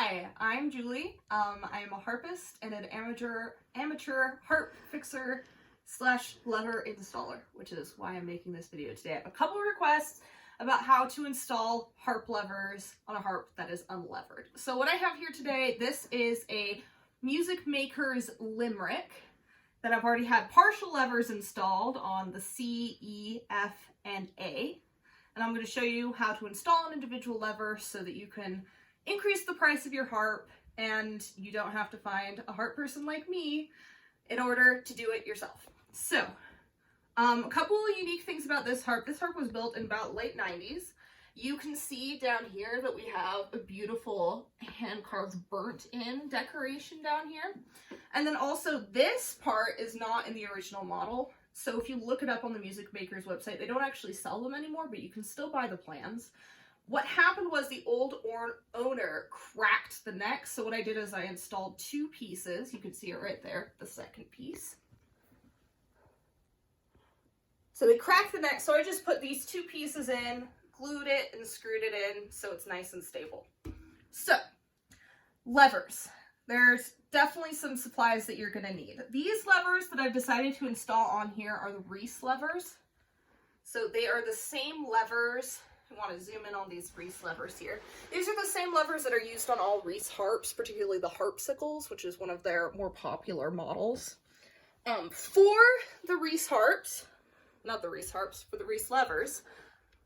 Hi, I'm Julie. I am a harpist and an amateur harp fixer slash lever installer, which is why I'm making this video today. I have a couple of requests about how to install harp levers on a harp that is unlevered. So what I have here today, this is a Music Maker's Limerick that I've already had partial levers installed on the C, E, F, and A. And I'm going to show you how to install an individual lever so that you can increase the price of your harp and you don't have to find a harp person like me in order to do it yourself. So, a couple of unique things about this harp. This harp was built in about late 90s. You can see down here that we have a beautiful hand-carved burnt-in decoration down here. And then also this part is not in the original model. So if you look it up on the Music Maker's website, they don't actually sell them anymore, but you can still buy the plans. What happened was the old owner cracked the neck. So what I did is I installed two pieces. You can see it right there, the second piece. So they cracked the neck. So I just put these two pieces in, glued it and screwed it in so it's nice and stable. So levers. There's definitely some supplies that you're going to need. These levers that I've decided to install on here are the Rees levers. So they are the same levers. I want to zoom in on these Rees levers here. These are the same levers that are used on all Rees harps, particularly the harpsicles, which is one of their more popular models. For the Rees harps, not the Rees harps, for the Rees levers,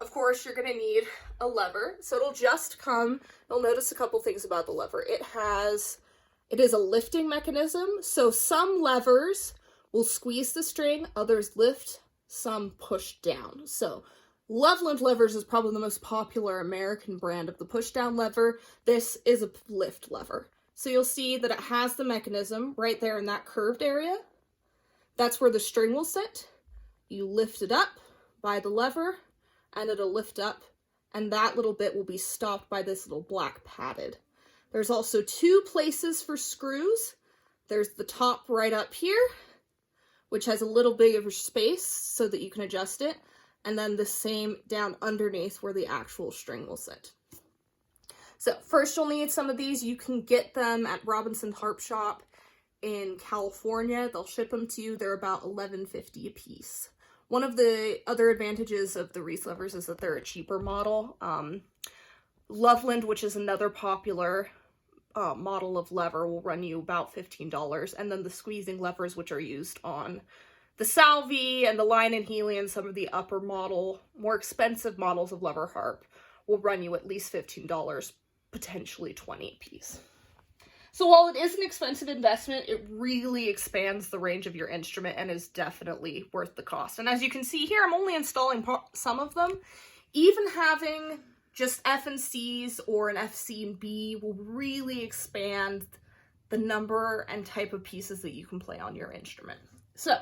of course, you're going to need a lever. So it'll just come, you'll notice a couple things about the lever. It is a lifting mechanism. So some levers will squeeze the string, others lift, some push down. So Loveland Levers is probably the most popular American brand of the push-down lever. This is a lift lever. So you'll see that it has the mechanism right there in that curved area. That's where the string will sit. You lift it up by the lever, and it'll lift up, and that little bit will be stopped by this little black padded. There's also two places for screws. There's the top right up here, which has a little bit of space so that you can adjust it, and then the same down underneath where the actual string will sit. So first you'll need some of these. You can get them at Robinson Harp Shop in California. They'll ship them to you. They're about $11.50 a piece. One of the other advantages of the Rees levers is that they're a cheaper model. Loveland, which is another popular model of lever, will run you about $15. And then the squeezing levers, which are used on the Salvi and the Line and Healy and some of the upper model, more expensive models of lever harp, will run you at least $15, potentially $20 a piece. So while it is an expensive investment, it really expands the range of your instrument and is definitely worth the cost. And as you can see here, I'm only installing some of them. Even having just F and C's or an F, C, and B will really expand the number and type of pieces that you can play on your instrument. So,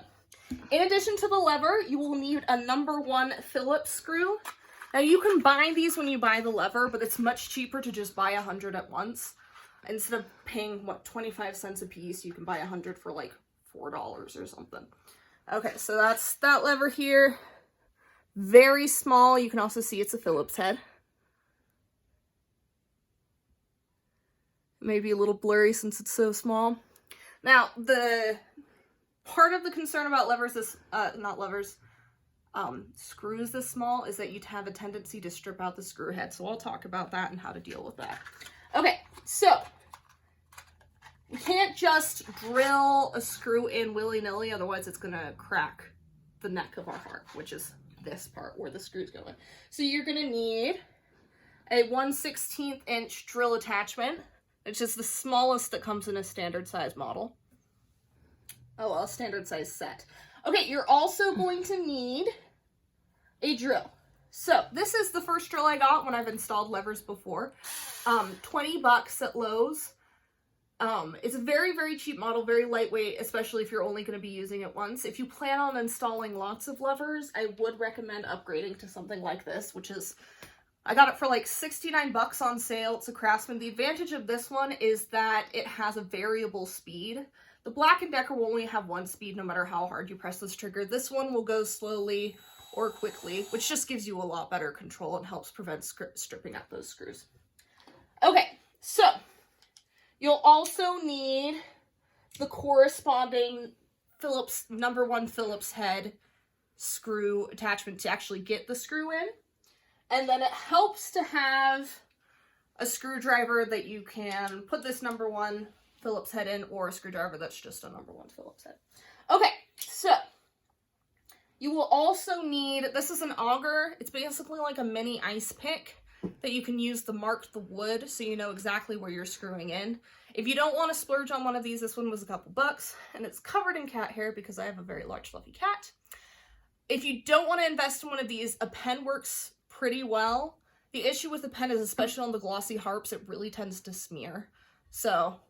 in addition to the lever, you will need a #1 Phillips screw. Now you can buy these when you buy the lever, but it's much cheaper to just buy 100 at once. Instead of paying, 25 cents a piece, you can buy 100 for like $4 or something. Okay, so that's that lever here. Very small. You can also see it's a Phillips head. Maybe a little blurry since it's so small. Now, the part of the concern about levers is, screws this small is that you'd have a tendency to strip out the screw head. So I'll talk about that and how to deal with that. Okay, so you can't just drill a screw in willy-nilly, otherwise it's gonna crack the neck of our harp, which is this part where the screws go in. So you're gonna need a 1/16 inch drill attachment. It's just the smallest that comes in a standard size model. Oh, well, a standard size set. Okay, you're also going to need a drill. So this is the first drill I got when I've installed levers before. $20 at Lowe's. It's a very, very cheap model, very lightweight, especially if you're only going to be using it once. If you plan on installing lots of levers, I would recommend upgrading to something like this, which is, I got it for like $69 on sale. It's a Craftsman. The advantage of this one is that it has a variable speed. The Black & Decker will only have one speed no matter how hard you press this trigger. This one will go slowly or quickly, which just gives you a lot better control and helps prevent stripping out those screws. Okay, so You'll also need the corresponding Phillips, #1 Phillips head screw attachment to actually get the screw in. And then it helps to have a screwdriver that you can put this #1 Phillips head in, or a screwdriver that's just a #1 Phillips head. Okay, so you will also need, this is an auger. It's basically like a mini ice pick that you can use to mark the wood so you know exactly where you're screwing in. If you don't want to splurge on one of these, this one was a couple bucks, and it's covered in cat hair because I have a very large fluffy cat. If you don't want to invest in one of these, a pen works pretty well. The issue with the pen is, especially on the glossy harps, it really tends to smear. So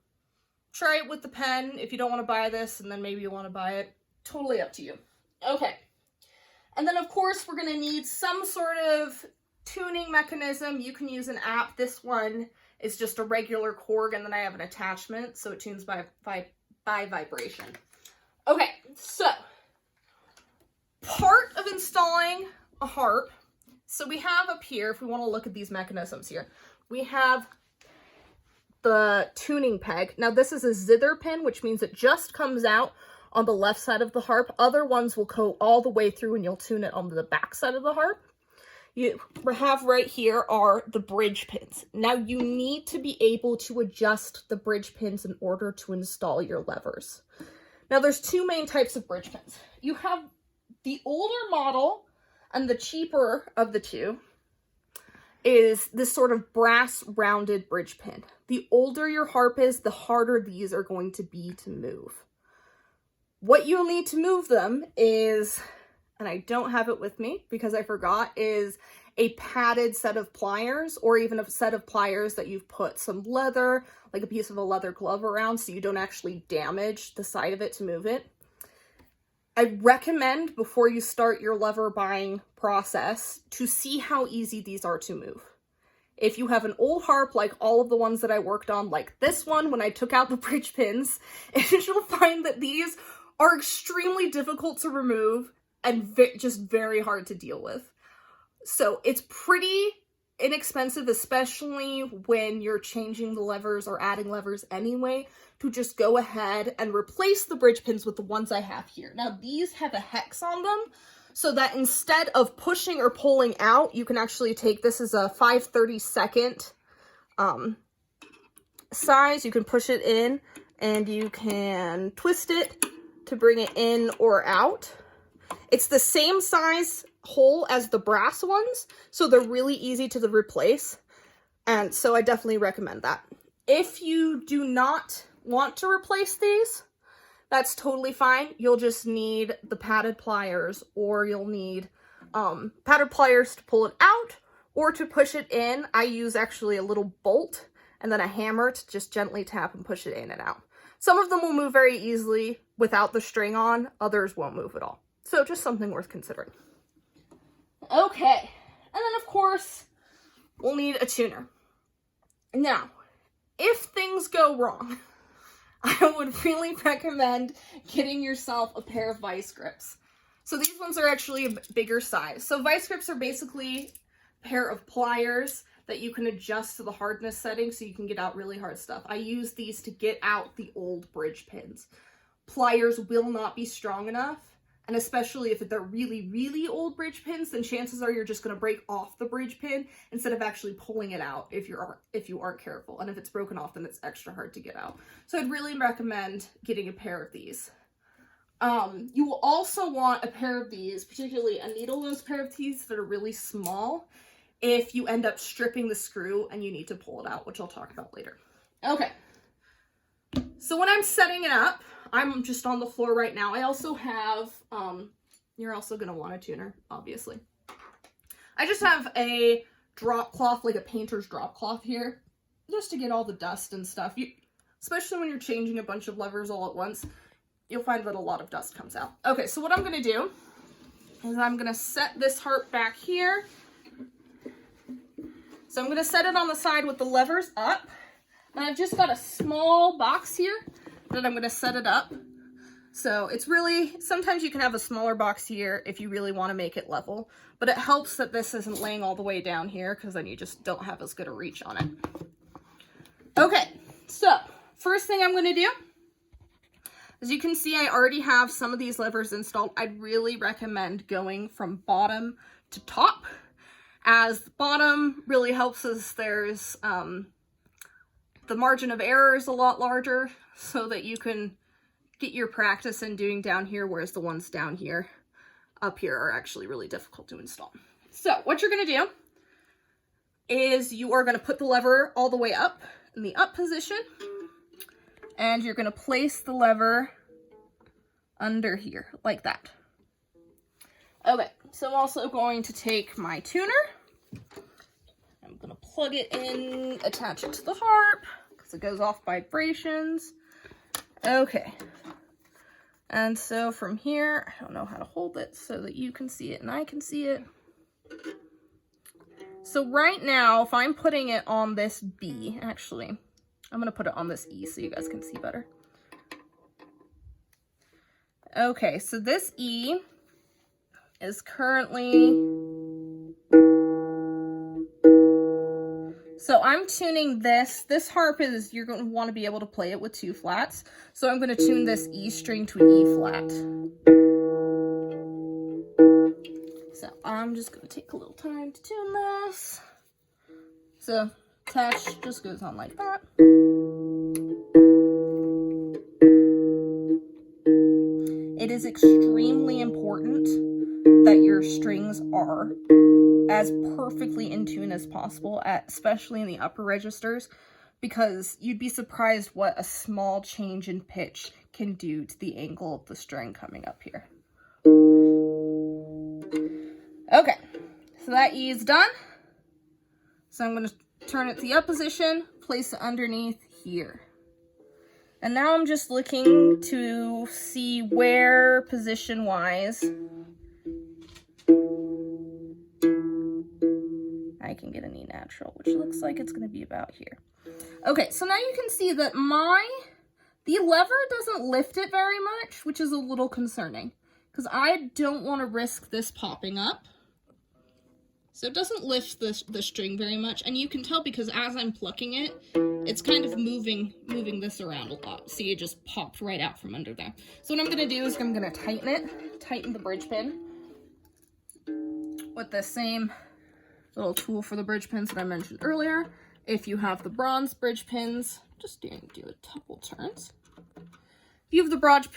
try it with the pen. If you don't want to buy this, and then maybe you want to buy it, totally up to you. Okay. And then, of course, we're going to need some sort of tuning mechanism. You can use an app. This one is just a regular cord, and then I have an attachment, so it tunes by vibration. Okay, so part of installing a harp, so we have up here, if we want to look at these mechanisms here, we have the tuning peg. Now this is a zither pin, which means it just comes out on the left side of the harp. Other ones will go all the way through and you'll tune it on the back side of the harp. You have right here are the bridge pins. Now you need to be able to adjust the bridge pins in order to install your levers. Now there's two main types of bridge pins. You have the older model, and the cheaper of the two is this sort of brass rounded bridge pin. The older your harp is, the harder these are going to be to move. What you'll need to move them is, and I don't have it with me because I forgot, is a padded set of pliers, or even a set of pliers that you've put some leather, like a piece of a leather glove around, so you don't actually damage the side of it to move it. I recommend, before you start your lever buying process, to see how easy these are to move. If you have an old harp, like all of the ones that I worked on, like this one, when I took out the bridge pins, you'll find that these are extremely difficult to remove and just very hard to deal with. So it's pretty inexpensive, especially when you're changing the levers or adding levers anyway, to just go ahead and replace the bridge pins with the ones I have here. Now these have a hex on them, so that instead of pushing or pulling out, you can actually take, this is a 5/32 size, you can push it in and you can twist it to bring it in or out. It's the same size hole as the brass ones, so they're really easy to replace, and so I definitely recommend that. If you do not want to replace these, that's totally fine. You'll just need the padded pliers, or you'll need padded pliers to pull it out or to push it in. I use actually a little bolt and then a hammer to just gently tap and push it in and out. Some of them will move very easily without the string on, others won't move at all. So just something worth considering. Okay, and then of course, we'll need a tuner. Now, if things go wrong, I would really recommend getting yourself a pair of vice grips. So these ones are actually a bigger size. So vice grips are basically a pair of pliers that you can adjust to the hardness setting so you can get out really hard stuff. I use these to get out the old bridge pins. Pliers will not be strong enough, and especially if they're really, really old bridge pins, then chances are you're just going to break off the bridge pin instead of actually pulling it out if you aren't careful. And if it's broken off, then it's extra hard to get out. So I'd really recommend getting a pair of these. You will also want a pair of these, particularly a needle-nose pair of these that are really small, if you end up stripping the screw and you need to pull it out, which I'll talk about later. Okay. So when I'm setting it up, I'm just on the floor right now. I also have, you're also going to want a tuner, obviously. I just have a drop cloth, like a painter's drop cloth here, just to get all the dust and stuff. Especially when you're changing a bunch of levers all at once, you'll find that a lot of dust comes out. Okay, so what I'm going to do is I'm going to set this harp back here. So I'm going to set it on the side with the levers up. And I've just got a small box here that I'm going to set it up. So it's really, sometimes you can have a smaller box here if you really want to make it level. But it helps that this isn't laying all the way down here, because then you just don't have as good a reach on it. Okay, so first thing I'm going to do, as you can see, I already have some of these levers installed. I'd really recommend going from bottom to top, as the bottom really helps us. There's the margin of error is a lot larger, so that you can get your practice in doing down here, whereas the ones down here, up here, are actually really difficult to install. So what you're going to do is you are going to put the lever all the way up in the up position, and you're going to place the lever under here like that. Okay, so I'm also going to take my tuner. I'm going to plug it in, attach it to the harp, because it goes off vibrations. Okay. And so from here, I don't know how to hold it so that you can see it and I can see it. So right now, if I'm putting it on this B, actually, I'm going to put it on this E so you guys can see better. Okay, so this E is currently, so I'm tuning this. This harp is, you're going to want to be able to play it with 2 flats. So I'm going to tune this E string to an E flat. So I'm just going to take a little time to tune this. So attach just goes on like that. It is extremely important that your strings are as perfectly in tune as possible, especially in the upper registers, because you'd be surprised what a small change in pitch can do to the angle of the string coming up here. Okay, so that E is done. So I'm going to turn it to the up position, place it underneath here. And now I'm just looking to see where position-wise I can get an E natural, which looks like it's going to be about here. Okay, so now you can see that the lever doesn't lift it very much, which is a little concerning, because I don't want to risk this popping up. So it doesn't lift the string very much, and you can tell because as I'm plucking it, it's kind of moving this around a lot. See, it just popped right out from under there. So what I'm going to do is I'm going to tighten the bridge pin with the same little tool for the bridge pins that I mentioned earlier. If you have the bronze bridge pins, just do a couple turns. If you have the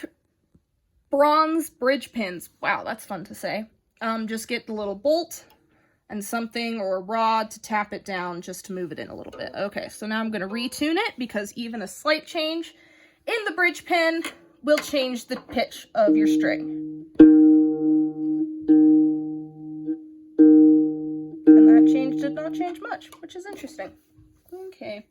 bronze bridge pins, wow, that's fun to say. Just get the little bolt and something or a rod to tap it down just to move it in a little bit. Okay, so now I'm going to retune it, because even a slight change in the bridge pin will change the pitch of your string. And that change did not change much, which is interesting. Okay.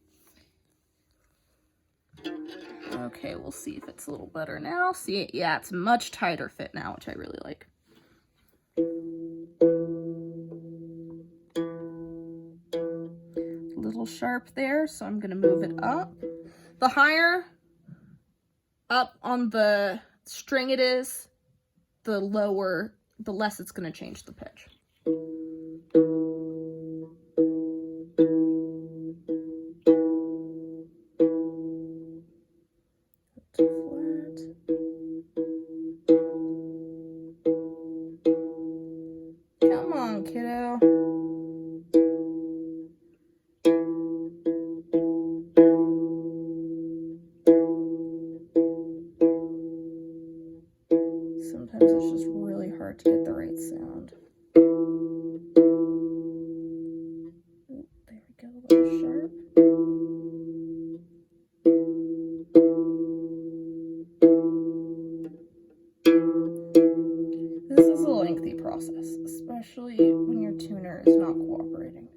Okay, we'll see if it's a little better now. See, yeah, it's a much tighter fit now, which I really like. Little sharp there, so I'm going to move it up. The higher up on the string it is, the less it's going to change the pitch. Come on, kiddo. Sometimes it's just really hard to get the right sound. Oh, there we go, a little sharp. This is a lengthy process, especially when your tuner is not cooperating.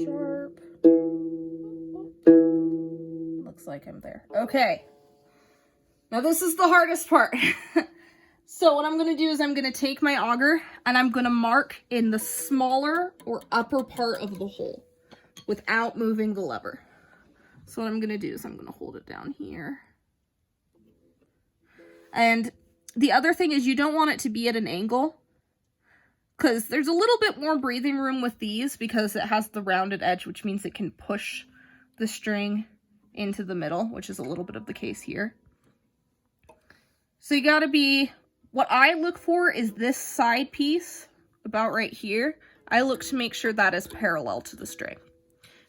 Sharp. Looks like I'm there. Okay. Now this is the hardest part. So what I'm going to do is I'm going to take my auger and I'm going to mark in the smaller or upper part of the hole without moving the lever. So what I'm going to do is I'm going to hold it down here. And the other thing is you don't want it to be at an angle. because there's a little bit more breathing room with these because it has the rounded edge, which means it can push the string into the middle, which is a little bit of the case here. So you gotta be, what I look for is this side piece about right here. I look to make sure that is parallel to the string,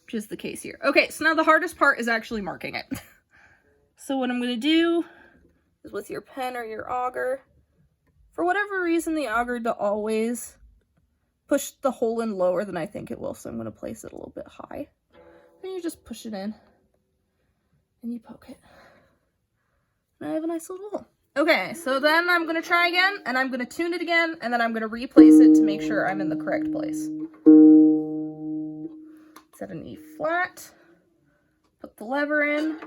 which is the case here. Okay, so now the hardest part is actually marking it. So what I'm gonna do is with your pen or your auger, for whatever reason the auger to always push the hole in lower than I think it will, so I'm gonna place it a little bit high. And you just push it in, and you poke it. And I have a nice little hole. Okay, so then I'm gonna try again, and I'm gonna tune it again, and then I'm gonna replace it to make sure I'm in the correct place. Set an E flat, put the lever in.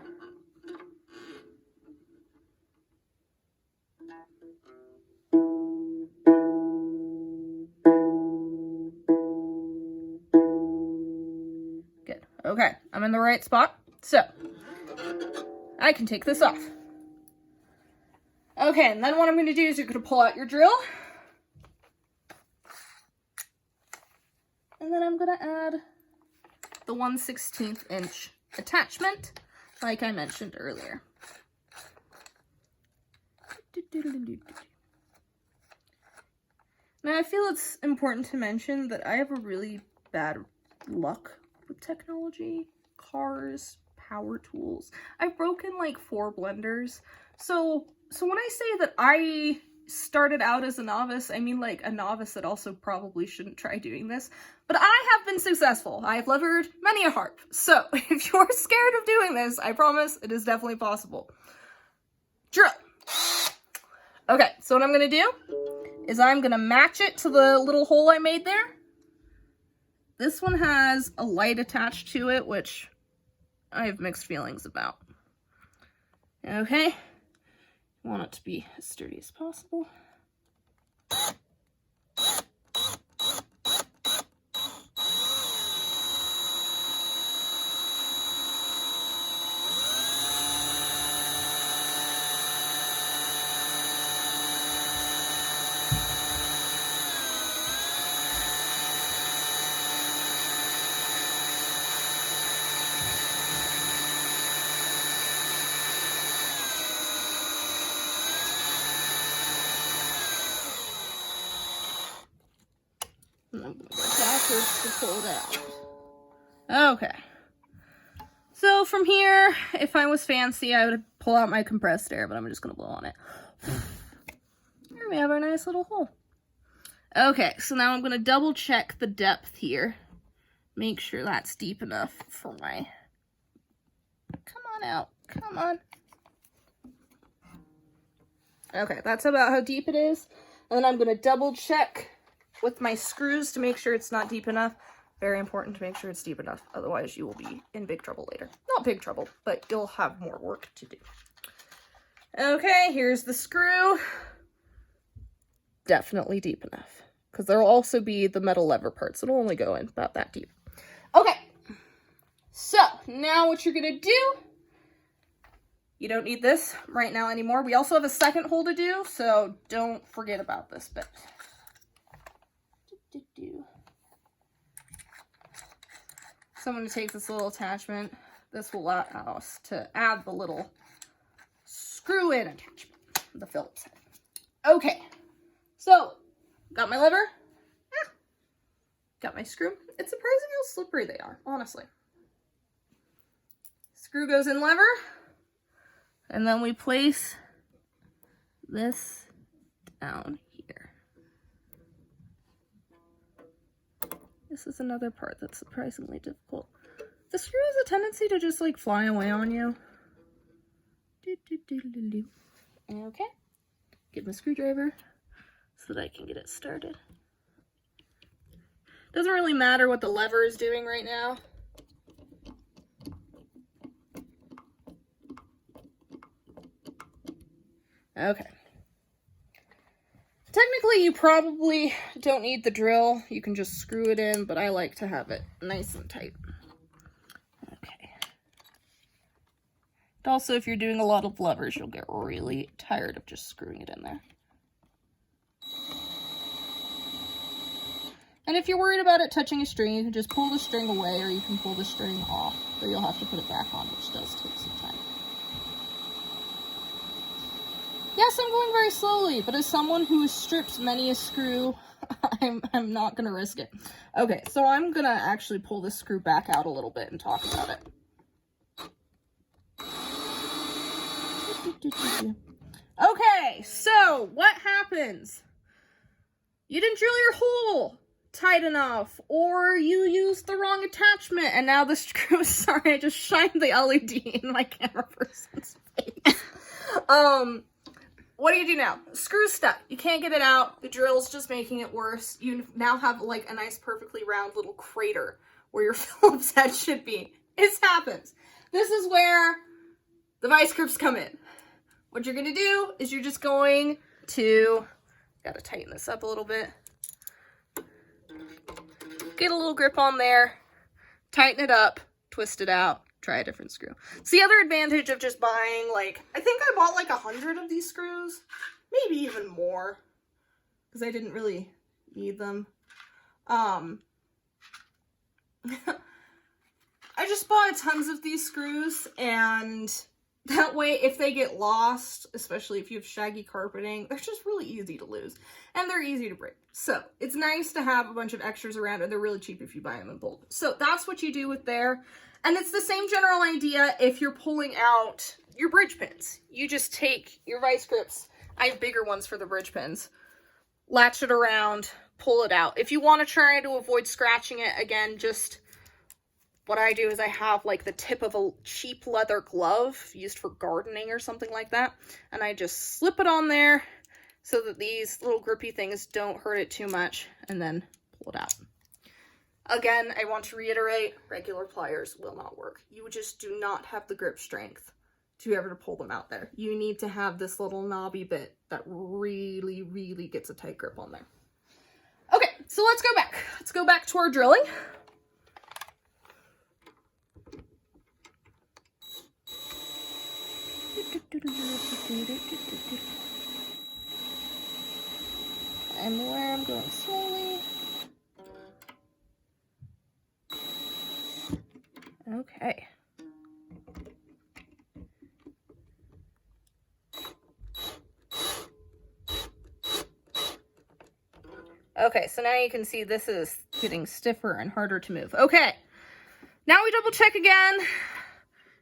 Good, okay, I'm in the right spot, so I can take this off. Okay, and then what I'm going to do is you're going to pull out your drill. And then I'm going to add the 1/16 inch attachment, like I mentioned earlier. Now I feel it's important to mention that I have a really bad luck with technology, cars, power tools. I've broken like 4 blenders, so when I say that I started out as a novice, I mean like a novice that also probably shouldn't try doing this, but I have been successful. I have levered many a harp. So if you're scared of doing this, I promise it is definitely possible. Drill. Okay, so what I'm gonna do is I'm gonna match it to the little hole I made there. This one has a light attached to it, which I have mixed feelings about. Okay. I want it to be as sturdy as possible. And I'm going to go backwards to pull it out. Okay. So from here, if I was fancy, I would pull out my compressed air, but I'm just going to blow on it. Here we have our nice little hole. Okay, so now I'm going to double check the depth here. Make sure that's deep enough for my... Come on out. Come on. Okay, that's about how deep it is. And then I'm going to double check with my screws to make sure it's not deep enough. Very important to make sure it's deep enough. Otherwise, you will be in big trouble later. Not big trouble, but you'll have more work to do. Okay, here's the screw. Definitely deep enough. Because there will also be the metal lever parts. It'll only go in about that deep. Okay. So, now what you're going to do... You don't need this right now anymore. We also have a second hole to do, so don't forget about this bit. So I'm going to take this little attachment. This will allow us to add the little screw-in attachment, the Phillips head. Okay, so got my lever, got my screw. It's surprising how slippery they are, honestly. Screw goes in lever, and then we place this down here. This is another part that's surprisingly difficult. The screw has a tendency to just like fly away on you. Okay. Get my screwdriver so that I can get it started. Doesn't really matter what the lever is doing right now. Okay. Technically, you probably don't need the drill. You can just screw it in, but I like to have it nice and tight. Okay. And also, if you're doing a lot of levers, you'll get really tired of just screwing it in there. And if you're worried about it touching a string, you can just pull the string away, or you can pull the string off, but you'll have to put it back on, which does take some time. Yes, I'm going very slowly, but as someone who has stripped many a screw, I'm not going to risk it. Okay, so I'm going to actually pull this screw back out a little bit and talk about it. Okay, so what happens? You didn't drill your hole tight enough, or you used the wrong attachment, and now the screw, sorry, I just shined the LED in my camera person's face. What do you do now? Screw's stuck. You can't get it out. The drill's just making it worse. You now have like a nice, perfectly round little crater where your Phillips head should be. This happens. This is where the vice grips come in. What you're gonna do is you're just going to, gotta tighten this up a little bit. Get a little grip on there, tighten it up, twist it out, try a different screw. It's the other advantage of just buying, like, I think I bought like 100 of these screws, maybe even more, because I didn't really need them. I just bought tons of these screws, and that way, if they get lost, especially if you have shaggy carpeting, they're just really easy to lose. And they're easy to break. So, it's nice to have a bunch of extras around, and they're really cheap if you buy them in bulk. So, that's what you do with there. And it's the same general idea if you're pulling out your bridge pins. You just take your vice grips. I have bigger ones for the bridge pins. Latch it around, pull it out. If you want to try to avoid scratching it, again, just... what I do is I have like the tip of a cheap leather glove used for gardening or something like that. And I just slip it on there so that these little grippy things don't hurt it too much, and then pull it out. Again, I want to reiterate, regular pliers will not work. You just do not have the grip strength to be able to pull them out there. You need to have this little knobby bit that really, really gets a tight grip on there. Okay, so let's go back. Let's go back to our drilling. I'm aware I'm going slowly. Okay. Okay, so now you can see this is getting stiffer and harder to move. Okay, now we double check again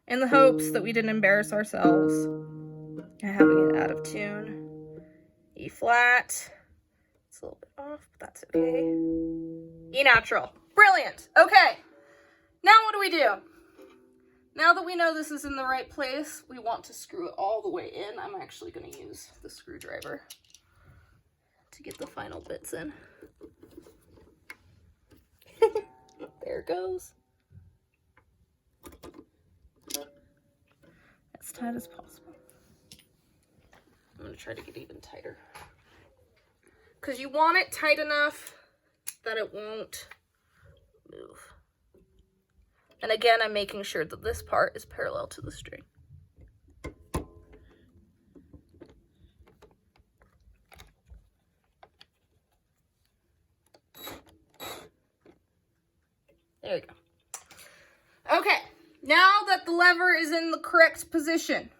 in the hopes that we didn't embarrass ourselves. Having it out of tune. E flat. It's a little bit off, but that's okay. E natural. Brilliant. Okay. Now what do we do? Now that we know this is in the right place, we want to screw it all the way in. I'm actually going to use the screwdriver to get the final bits in. There it goes. As tight as possible. I'm going to try to get even tighter. Because you want it tight enough that it won't move. And again, I'm making sure that this part is parallel to the string. There you go. Okay, now that the lever is in the correct position,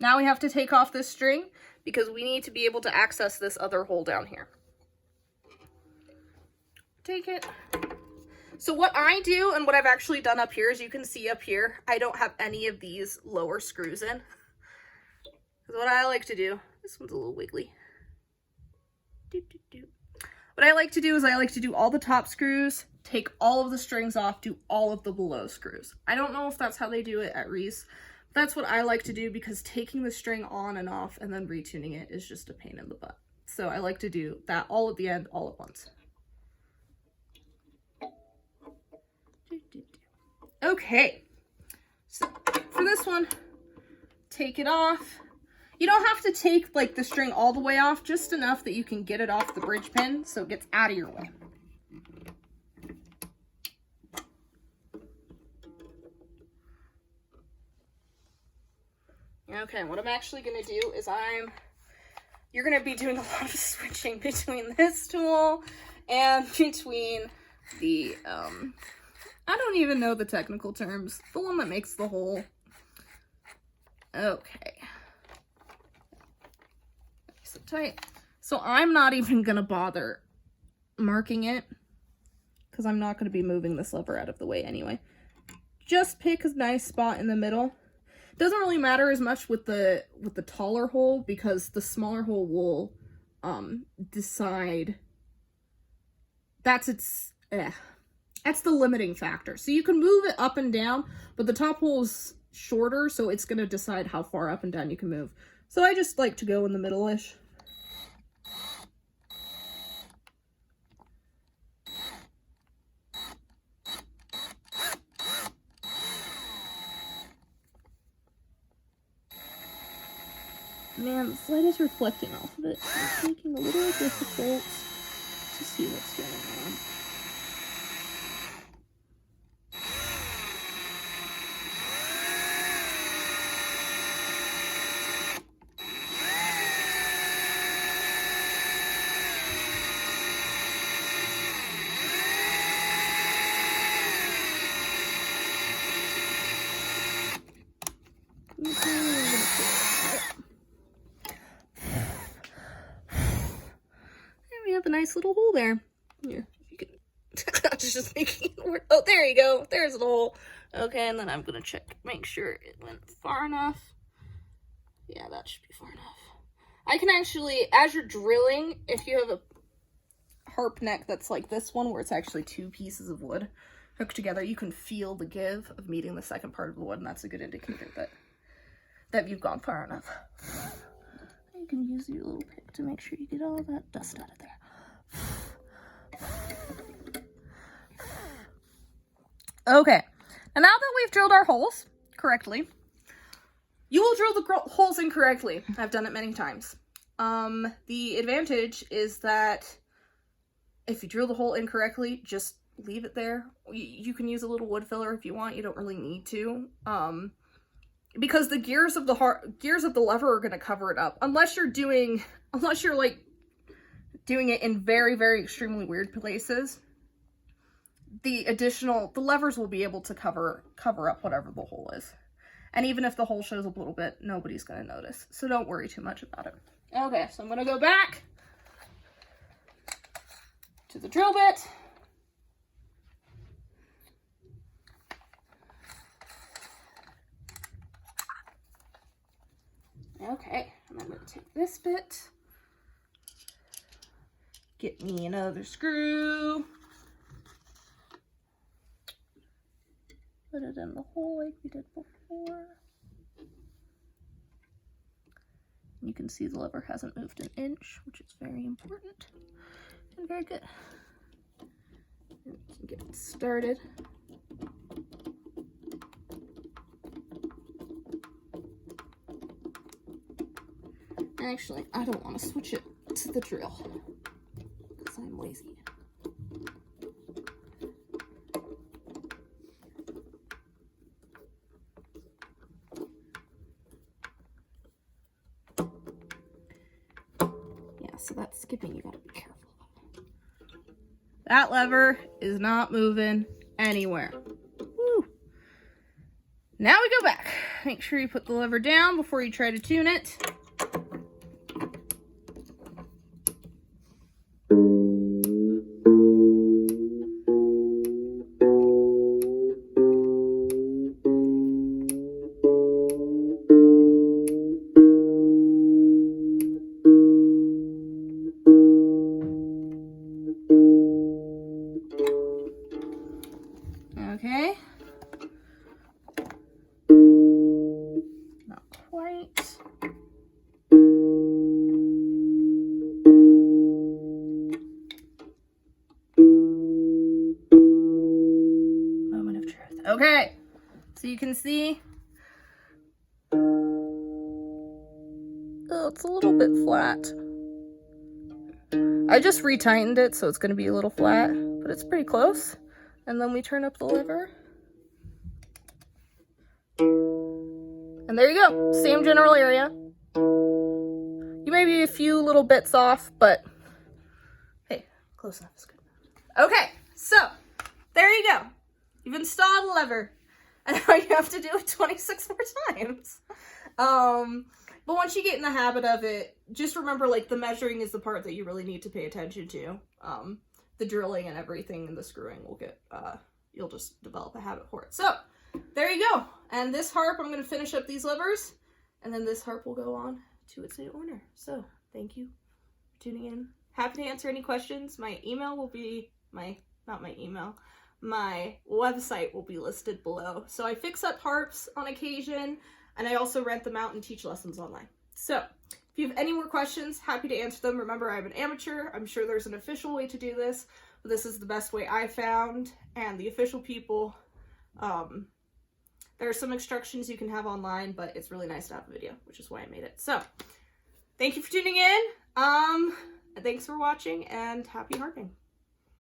now we have to take off this string because we need to be able to access this other hole down here. Take it. So what I do, and what I've actually done up here, as you can see up here, I don't have any of these lower screws in. Because what I like to do, this one's a little wiggly. What I like to do is I like to do all the top screws, take all of the strings off, do all of the below screws. I don't know if that's how they do it at Rees. That's what I like to do because taking the string on and off and then retuning it is just a pain in the butt. So I like to do that all at the end, all at once. Okay, so for this one, take it off. You don't have to take like the string all the way off, just enough that you can get it off the bridge pin so it gets out of your way. Okay, what I'm actually going to do is you're going to be doing a lot of switching between this tool and between the, I don't even know the technical terms, the one that makes the hole. Okay. Nice and tight. So I'm not even gonna bother marking it, because I'm not gonna be moving this lever out of the way anyway. Just pick a nice spot in the middle. Doesn't really matter as much with the taller hole, because the smaller hole will decide. That's the limiting factor. So you can move it up and down, but the top hole is shorter, so it's going to decide how far up and down you can move. So I just like to go in the middle-ish. Man, the light is reflecting off of it. It's making it a little difficult to see what's going on. We have a nice little hole there. Yeah, you can. I was just making it work. Oh, there you go. There's the hole. Okay, and then I'm gonna check, make sure it went far enough. Yeah, that should be far enough. I can actually, as you're drilling, if you have a harp neck that's like this one, where it's actually two pieces of wood hooked together, you can feel the give of meeting the second part of the wood, and that's a good indicator that you've gone far enough. You can use your little pick to make sure you get all that dust out of there. Okay, and now that we've drilled our holes correctly, you will drill the holes incorrectly. I've done it many times. The advantage is that if you drill the hole incorrectly, just leave it there. You can use a little wood filler if you want. You don't really need to. Because the gears of the lever are going to cover it up, unless you're like doing it in very, very extremely weird places. The levers will be able to cover up whatever the hole is. And even if the hole shows up a little bit, nobody's going to notice. So don't worry too much about it. Okay, so I'm going to go back to the drill bit. Okay, and I'm going to take this bit, get me another screw, put it in the hole like we did before. You can see the lever hasn't moved an inch, which is very important and very good. And we can get it started. Actually, I don't want to switch it to the drill because I'm lazy. Yeah, so that's skipping. You gotta be careful. That lever is not moving anywhere. Woo. Now we go back. Make sure you put the lever down before you try to tune it. Okay. Not quite. Moment of truth. Okay. So you can see. Oh, it's a little bit flat. I just retightened it, so it's going to be a little flat, but it's pretty close. And then we turn up the lever. And there you go. Same general area. You may be a few little bits off, but hey, Close enough is good. Okay, so there you go. You've installed a lever, and now you have to do it 26 more times. But once you get in the habit of it, just remember, like, the measuring is the part that you really need to pay attention to. The drilling and everything and the screwing will get, you'll just develop a habit for it. So, there you go. And this harp, I'm going to finish up these levers, and then this harp will go on to its new owner. So, thank you for tuning in. Happy to answer any questions. My email will be, my website will be listed below. So I fix up harps on occasion, and I also rent them out and teach lessons online. So if you have any more questions, happy to answer them. Remember, I'm an amateur. I'm sure there's an official way to do this, but this is the best way I found. And the official people, there are some instructions you can have online, but it's really nice to have a video, which is why I made it. So thank you for tuning in. Thanks for watching, and happy harping.